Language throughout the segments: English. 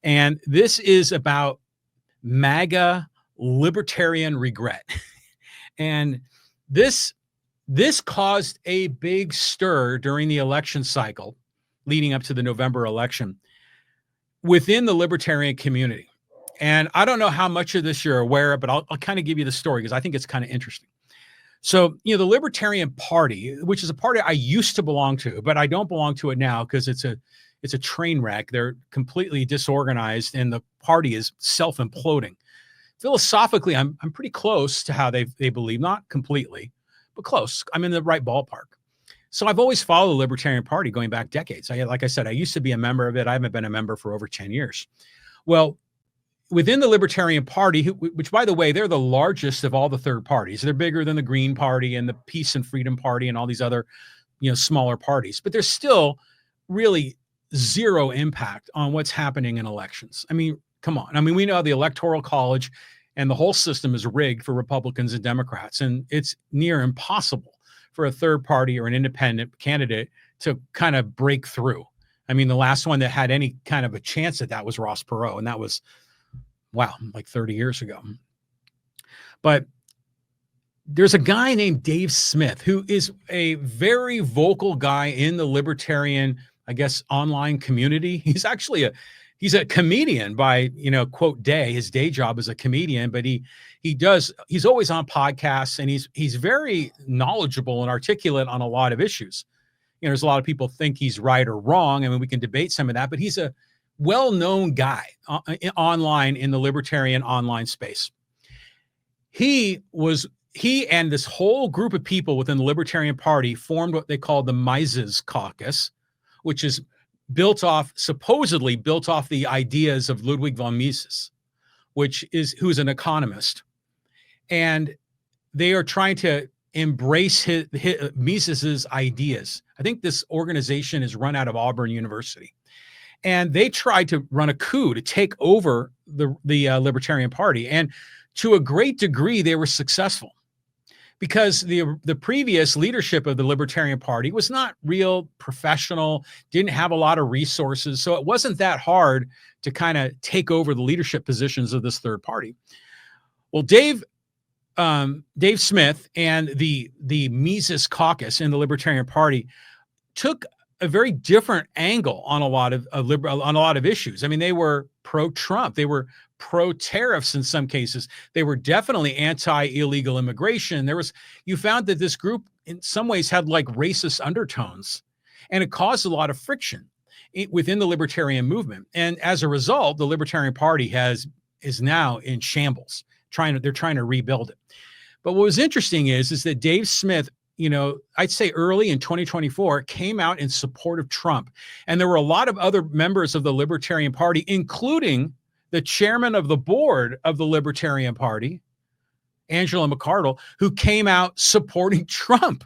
And this is about MAGA Libertarian Regret. And this caused a big stir during the election cycle leading up to the November election within the libertarian community. And I don't know how much of this you're aware of, but I'll kind of give you the story because I think it's kind of interesting. So, the Libertarian Party, which is a party I used to belong to, but I don't belong to it now because it's a train wreck. They're completely disorganized and the party is self-imploding. Philosophically, I'm pretty close to how they believe, not completely, but close. I'm in the right ballpark. So I've always followed the Libertarian Party going back decades. Like I said, I used to be a member of it. I haven't been a member for over 10 years. Well, within the Libertarian Party, which, by the way, they're the largest of all the third parties. They're bigger than the Green Party and the Peace and Freedom Party and all these other, smaller parties. But there's still really zero impact on what's happening in elections. I mean, come on. I mean, we know the Electoral College and the whole system is rigged for Republicans and Democrats, and it's near impossible for a third party or an independent candidate to kind of break through. I mean, the last one that had any kind of a chance at that was Ross Perot, and that was, wow, like 30 years ago. But there's a guy named Dave Smith who is a very vocal guy in the libertarian, I guess, online community. He's actually he's a comedian by, quote, day. His day job is a comedian, but he's always on podcasts, and he's very knowledgeable and articulate on a lot of issues. There's a lot of people think he's right or wrong. I mean, we can debate some of that, but he's a well-known guy online in the libertarian online space. He and this whole group of people within the Libertarian Party formed what they call the Mises Caucus, which is supposedly built off the ideas of Ludwig von Mises, who's an economist. And they are trying to embrace Mises's ideas. I think this organization is run out of Auburn University. And they tried to run a coup to take over the Libertarian Party. And to a great degree, they were successful because the previous leadership of the Libertarian Party was not real professional, didn't have a lot of resources. So it wasn't that hard to kind of take over the leadership positions of this third party. Well, Dave Smith and the Mises Caucus in the Libertarian Party took a very different angle on a lot of issues. I mean, they were pro-Trump. They were pro-tariffs in some cases. They were definitely anti-illegal immigration. You found that this group in some ways had like racist undertones, and it caused a lot of friction within the libertarian movement. And as a result, the Libertarian Party is now in shambles. They're trying to rebuild it. But what was interesting is that Dave Smith, I'd say early in 2024, came out in support of Trump. And there were a lot of other members of the Libertarian Party, including the chairman of the board of the Libertarian Party, Angela McArdle, who came out supporting Trump.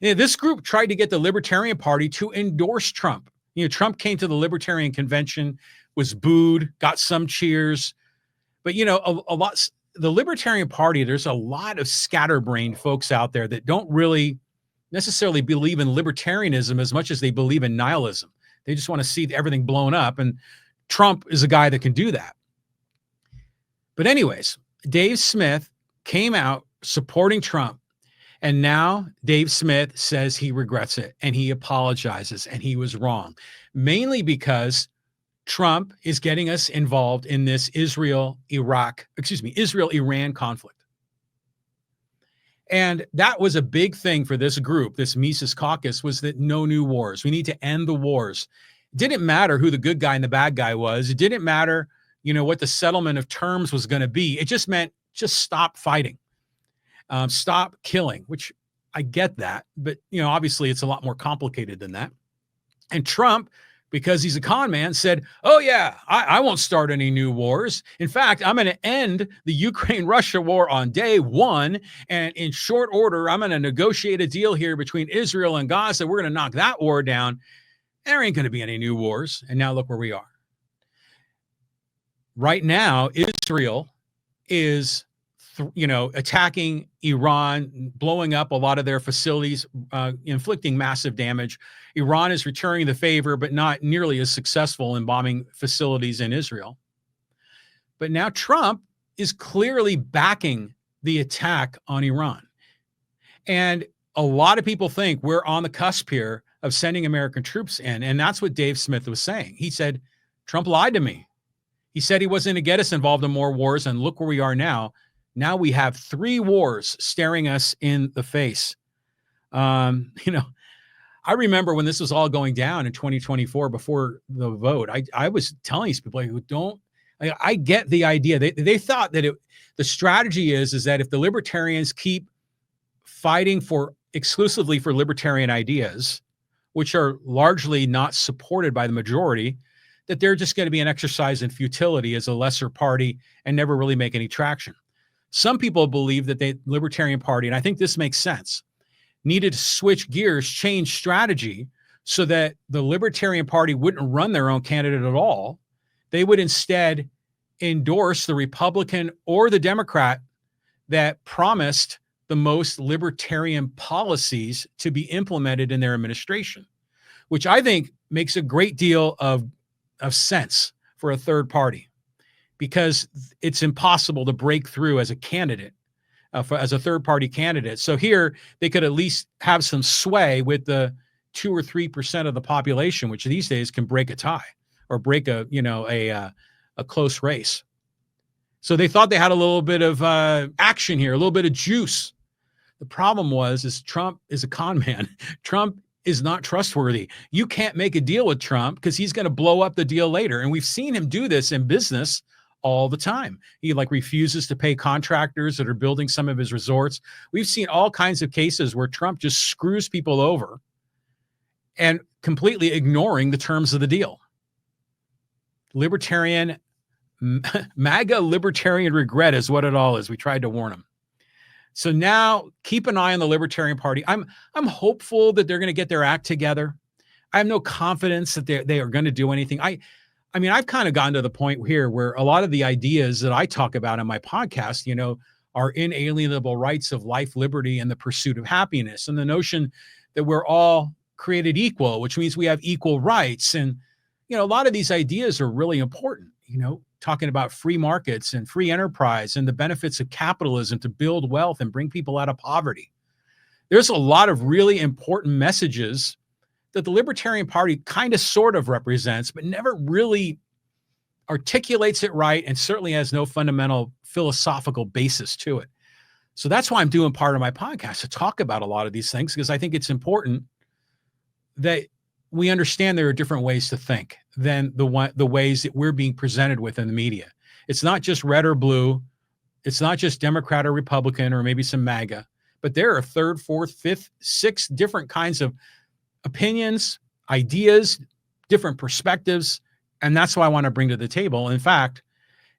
This group tried to get the Libertarian Party to endorse Trump. Trump came to the Libertarian Convention, was booed, got some cheers. But, the Libertarian Party, there's a lot of scatterbrained folks out there that don't really necessarily believe in libertarianism as much as they believe in nihilism. They just want to see everything blown up, and Trump is a guy that can do that. But anyways, Dave Smith came out supporting Trump, and now Dave Smith says he regrets it, and he apologizes, and he was wrong, mainly because Trump is getting us involved in this Israel-Iran conflict. And that was a big thing for this group, this Mises Caucus, was that no new wars. We need to end the wars. It didn't matter who the good guy and the bad guy was. It didn't matter, what the settlement of terms was going to be. It just meant just stop fighting, stop killing, which I get that. But, obviously it's a lot more complicated than that. And Trump, because he's a con man, said, oh, yeah, I won't start any new wars. In fact, I'm going to end the Ukraine-Russia war on day one. And in short order, I'm going to negotiate a deal here between Israel and Gaza. We're going to knock that war down. There ain't going to be any new wars. And now look where we are. Right now, Israel is attacking Iran, blowing up a lot of their facilities, inflicting massive damage. Iran is returning the favor, but not nearly as successful in bombing facilities in Israel. But now Trump is clearly backing the attack on Iran. And a lot of people think we're on the cusp here of sending American troops in. And that's what Dave Smith was saying. He said, Trump lied to me. He said he wasn't going to get us involved in more wars. And look where we are now. Now we have 3 wars staring us in the face. I remember when this was all going down in 2024 before the vote, I was telling these people, I get the idea. They thought that the strategy is that if the libertarians keep fighting exclusively for libertarian ideas, which are largely not supported by the majority, that they're just going to be an exercise in futility as a lesser party and never really make any traction. Some people believe that the Libertarian Party, and I think this makes sense, needed to switch gears, change strategy so that the Libertarian Party wouldn't run their own candidate at all. They would instead endorse the Republican or the Democrat that promised the most libertarian policies to be implemented in their administration, which I think makes a great deal of sense for a third party, because it's impossible to break through as a candidate, as a third party candidate. So here they could at least have some sway with the 2 or 3% of the population, which these days can break a tie or break a close race. So they thought they had a little bit of action here, a little bit of juice. The problem is Trump is a con man. Trump is not trustworthy. You can't make a deal with Trump because he's going to blow up the deal later. And we've seen him do this in business all the time. He refuses to pay contractors that are building some of his resorts. We've seen all kinds of cases where Trump just screws people over and completely ignoring the terms of the deal. MAGA Libertarian Regret is what it all is. We tried to warn him. So now keep an eye on the Libertarian Party. I'm hopeful that they're going to get their act together. I have no confidence that they are going to do anything. I've kind of gotten to the point here where a lot of the ideas that I talk about on my podcast, are inalienable rights of life, liberty, and the pursuit of happiness, and the notion that we're all created equal, which means we have equal rights. And, a lot of these ideas are really important, talking about free markets and free enterprise and the benefits of capitalism to build wealth and bring people out of poverty. There's a lot of really important messages that the Libertarian Party kind of sort of represents, but never really articulates it right, and certainly has no fundamental philosophical basis to it. So that's why I'm doing part of my podcast, to talk about a lot of these things, because I think it's important that we understand there are different ways to think than the ways that we're being presented with in the media. It's not just red or blue. It's not just Democrat or Republican or maybe some MAGA, but there are 3rd, 4th, 5th, 6 different kinds of opinions, ideas, different perspectives. And that's what I want to bring to the table. In fact,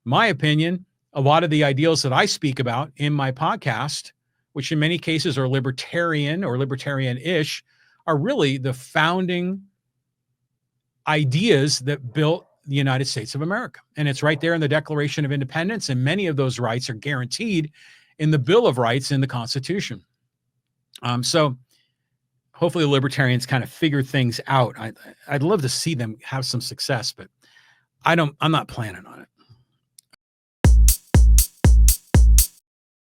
my opinion, a lot of the ideals that I speak about in my podcast, which in many cases are libertarian or libertarian-ish, are really the founding ideas that built the United States of America. And it's right there in the Declaration of Independence. And many of those rights are guaranteed in the Bill of Rights in the Constitution. So hopefully the libertarians kind of figure things out. I'd love to see them have some success, but I'm not planning on it.